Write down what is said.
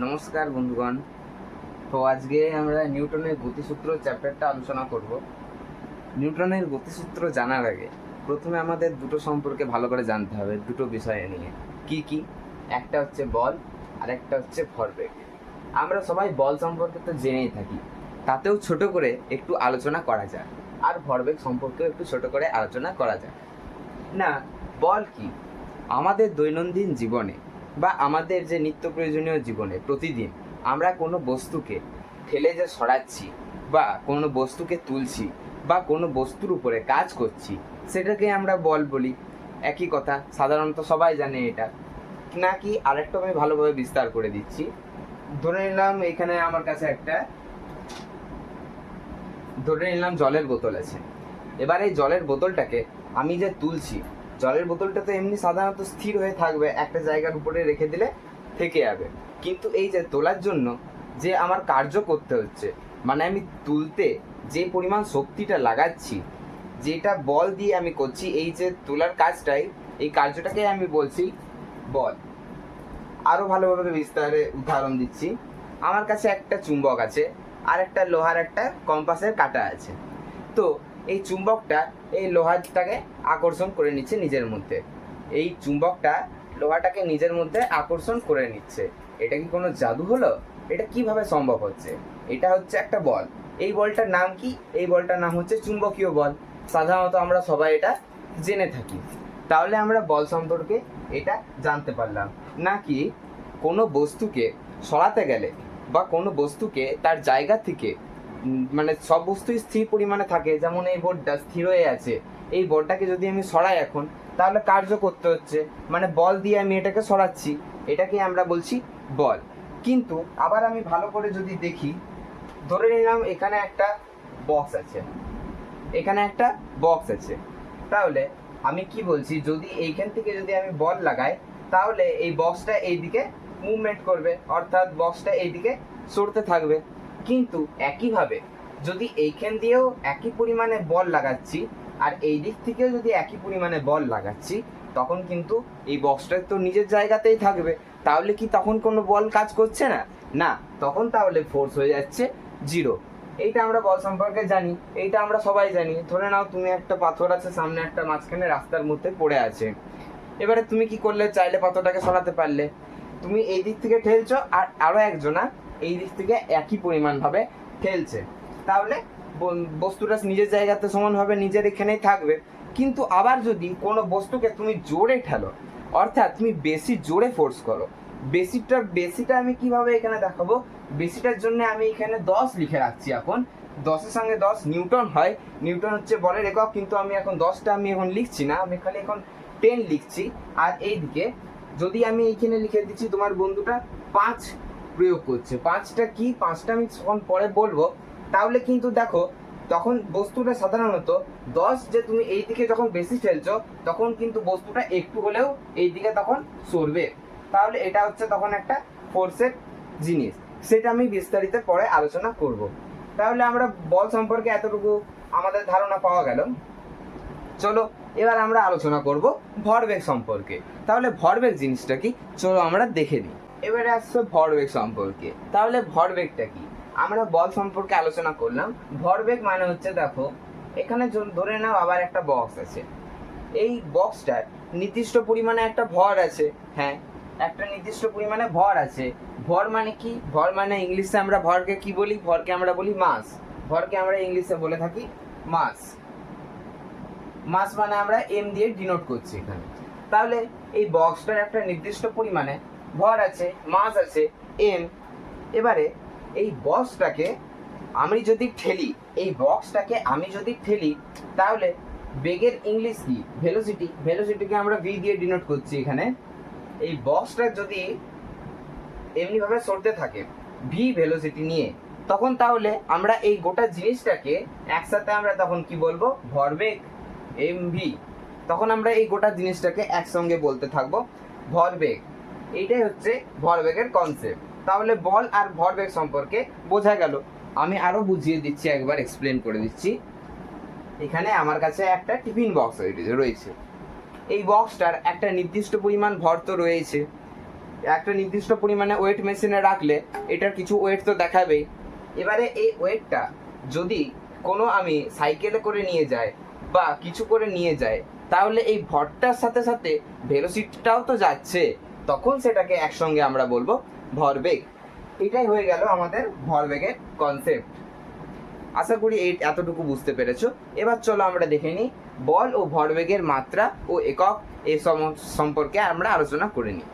নমস্কার বন্ধুগণ। তো আজকে আমরা নিউটনের গতিসূত্র চ্যাপ্টারটা আলোচনা করব। নিউটনের গতিসূত্র জানার আগে প্রথমে আমাদের দুটো সম্পর্কে ভালো করে জানতে হবে, দুটো বিষয় নিয়ে। কি কি? একটা হচ্ছে বল আর একটা হচ্ছে ভরবেগ। আমরা সবাই বল সম্পর্কে তো জেনেই থাকি, তাতেও ছোট করে একটু আলোচনা করা যায়। আর ভরবেগ সম্পর্কেও একটু ছোট করে আলোচনা করা যায়। না, বল কি? আমাদের দৈনন্দিন জীবনে বা আমাদের যে নিত্য প্রয়োজনীয় জীবনে প্রতিদিন আমরা কোনো বস্তুকে ঠেলে যে সরাচ্ছি বা কোনো বস্তুকে তুলছি বা কোনো বস্তুর উপরে কাজ করছি, সেটাকে আমরা বল বলি। একই কথা, সাধারণত সবাই জানে এটা। নাকি আরেকটু আমি ভালোভাবে বিস্তার করে দিচ্ছি। ধরে নিলাম এখানে আমার কাছে ধরে নিলাম জলের বোতল আছে। এবার এই জলের বোতলটাকে আমি যে তুলছি, জলের বোতলটা তো এমনি সাধারণত স্থির হয়ে থাকবে, একটা জায়গার উপরে রেখে দিলে থেকে যাবে। কিন্তু এই যে তোলার জন্য যে আমার কার্য করতে হচ্ছে, মানে আমি তুলতে যে পরিমাণ শক্তিটা লাগাচ্ছি, যেটা বল দিয়ে আমি করছি, এই যে তোলার কাজটাই, এই কার্যটাকে আমি বলছি বল। আরও ভালোভাবে বিস্তারে উদাহরণ দিচ্ছি। আমার কাছে একটা চুম্বক আছে আর একটা লোহার একটা কম্পাসের কাঁটা আছে। তো এই চুম্বকটা এই লোহাটাকে আকর্ষণ করে নিচ্ছে নিজের মধ্যে। এই চুম্বকটা লোহাটাকে নিজের মধ্যে আকর্ষণ করে নিচ্ছে। এটা কি কোনো জাদু হলো? এটা কিভাবে সম্ভব হচ্ছে? এটা হচ্ছে একটা বল। এই বলটার নাম কি? এই বলটার নাম হচ্ছে চুম্বকীয় বল। সাধারণত আমরা সবাই এটা জেনে থাকি। তাহলে আমরা বল সম্পর্কে এটা জানতে পারলাম। নাকি কোনো বস্তুকে সরাতে গেলে বা কোনো বস্তুকে তার জায়গা থেকে মানে সব বস্তুই স্থির পরিমাণে থাকে, যেমন এই বোর্ডটা স্থির হয়ে আছে, এই বোর্ডটাকে যদি আমি সরাই এখন, তাহলে কার্য করতে হচ্ছে, মানে বল দিয়ে আমি এটাকে সরাচ্ছি, এটাকে আমরা বলছি বল। কিন্তু আবার আমি ভালো করে যদি দেখি, ধরে নিলাম এখানে একটা বক্স আছে, এখানে একটা বক্স আছে। তাহলে আমি কি বলছি, যদি এইখান থেকে যদি আমি বল লাগাই, তাহলে এই বক্সটা এইদিকে মুভমেন্ট করবে, অর্থাৎ বক্সটা এইদিকে সরতে থাকবে। কিন্তু একইভাবে যদি এইখান দিয়েও একই পরিমাণে বল লাগাচ্ছি আর এই দিক থেকেও যদি একই পরিমাণে বল লাগাচ্ছি, তখন কিন্তু এই বক্সটা তো নিজের জায়গাতেই থাকবে। তাহলে কি তখন কোনো বল কাজ করছে না? না, তখন তাহলে ফোর্স হয়ে যাচ্ছে জিরো। এইটা আমরা বল সম্পর্কে জানি, এইটা আমরা সবাই জানি। ধরে নাও তুমি একটা পাথর আছে সামনে, একটা মাঝখানে রাস্তার মধ্যে পড়ে আছে। এবারে তুমি কি করলে, চাইলে পাথরটাকে সরাতে পারলে। তুমি এই দিক থেকে ঠেলছো আর আরো একজনা এই দিক থেকে একই পরিমাণ ভাবে ঠেলছে, তাহলে বস্তুটা নিজের জায়গাতে সমানভাবে নিজের এখানেই থাকবে। কিন্তু আবার যদি কোনো বস্তুকে তুমি জোরে ঠেলো, অর্থাৎ তুমি বেশি জোরে ফোর্স করো, বেশিটা আমি কিভাবে এখানে দেখাবো। বেশিটার জন্য আমি এখানে 10 লিখে রাখছি। এখন 10-এর সঙ্গে 10 নিউটন হয়, নিউটন হচ্ছে বলের একক। কিন্তু আমি এখন 10টা আমি এখন লিখছি না, আমি খালি এখন 10 লিখছি। আর এইদিকে যদি আমি এইখানে লিখে দিচ্ছি, তোমার বন্ধুটা 5 প্রয়োগ করছে। 5টা কি, 5টা আমি যখন পরে বলবো, তাহলে কিন্তু দেখো তখন বস্তুটা সাধারণত 10 যে তুমি এই দিকে যখন বেশি ফেলছো, তখন কিন্তু বস্তুটা একটু হলেও এই দিকে তখন সরবে। তাহলে এটা হচ্ছে তখন একটা ফোর্সের জিনিস, সেটা আমি বিস্তারিত পরে আলোচনা করব। তাহলে আমরা বল সম্পর্কে এতটুকু আমাদের ধারণা পাওয়া গেল। চলো এবার আমরা আলোচনা করব ভরবেগ সম্পর্কে। তাহলে ভরবেগ জিনিসটা কি, চলো আমরা দেখে নিই। এবারে আসছে ভরবেগ সম্পর্কে। তাহলে ভরবেগটা কি? আমরা বল সম্পর্কে আলোচনা করলাম। ভরবেগ মানে হচ্ছে, দেখো এখানে ধরে নাও আবার একটা বক্স আছে। এই বক্সটার নির্দিষ্ট পরিমাণে একটা ভর আছে। হ্যাঁ, একটা নির্দিষ্ট পরিমাণে ভর আছে। ভর মানে কি? ভর মানে ইংলিশে আমরা ভরকে কি বলি? ভরকে আমরা বলি মাস। ভরকে আমরা ইংলিশে বলে থাকি মাস। মাস মানে আমরা এম দিয়ে ডিনোট করছি এখানে। তাহলে এই বক্সটার একটা নির্দিষ্ট পরিমাণে ভর আছে, মাস আছে এম। এবারে এই বক্সটাকে আমি যদি ঠেলি, এই বক্সটাকে আমি যদি ঠেলি, তাহলে বেগের ইংলিশ কি? ভেলোসিটি। ভেলোসিটিকে আমরা ভি দিয়ে ডিনোট করছি এখানে। এই বক্সটা যদি এমনিভাবে সরতে থাকে ভি ভেলোসিটি নিয়ে, তখন তাহলে আমরা এই গোটা জিনিসটাকে একসাথে আমরা তখন কি বলবো? ভরবেগ, এম ভি। তখন আমরা এই গোটা জিনিসটাকে একসঙ্গে বলতে থাকবো ভরবেগ। এইটাই হচ্ছে ভরবেগের কনসেপ্ট। তাহলে বল আর ভরবেগ সম্পর্কে বোঝা গেল। আমি আরো বুঝিয়ে দিচ্ছি, একবার এক্সপ্লেন করে দিচ্ছি। এখানে আমার কাছে একটা টিফিন বক্স রয়েছে। এই বক্সটার একটা নির্দিষ্ট পরিমাণ ভর তো রয়েছে। একটা নির্দিষ্ট পরিমাণে ওয়েট মেশিনে রাখলে এটার কিছু ওয়েট তো দেখাবেই। এবারে এই ওয়েটটা যদি কোনো আমি সাইকেলে করে নিয়ে যাই বা কিছু করে নিয়ে যাই, তাহলে এই ভরটার সাথে সাথে ভেলোসিটিটাও তো যাচ্ছে, তখন সেটাকে একসঙ্গে আমরা বলবো ভরবেগ। এটাই হয়ে গেল আমাদের ভরবেগের কনসেপ্ট। আশা করি এতটুকু বুঝতে পেরেছো। এবার চলো আমরা দেখে নিই বল ও ভরবেগের মাত্রা ও একক সম্পর্কে আমরা আলোচনা করে নিই।